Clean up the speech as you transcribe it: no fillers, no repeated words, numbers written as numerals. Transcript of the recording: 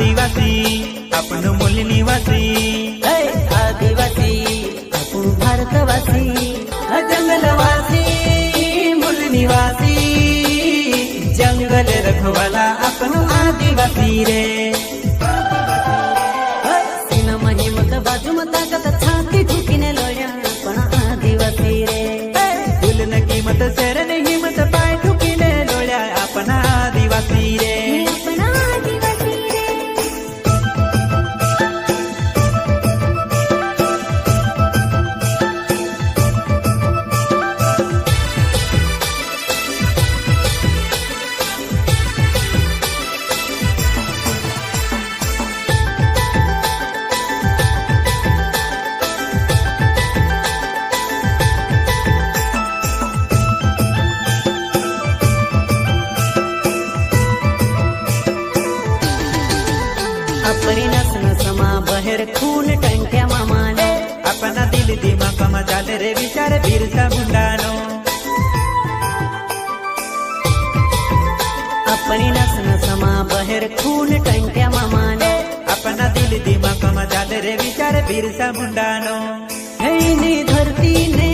आदिवासी आपण मूल निवासी आदिवासी आपण भारतवासी जंगलवासी मूल निवासी जंगल रखवाला आपण आदिवासी रे सिनेमा हिमत बाजू मत छाती ठुकीने लोया आपण आदिवासी रे फुलन किंमत शरण हिमत पाय ठुकीने लोळ्या आपण आदिवासी रे आपण आदिवासी रे अपनी नसन समा बहेर खून टंक्या मामाने आपण दिल दिमाग मजाल रे विचार बिरसा मुंडानो अपनी नसन समा बहेर खून टंक्या मामाने आपण दिल दिमाग मजाल रे विचार बिरसा मुंडानो हैनी धरती ने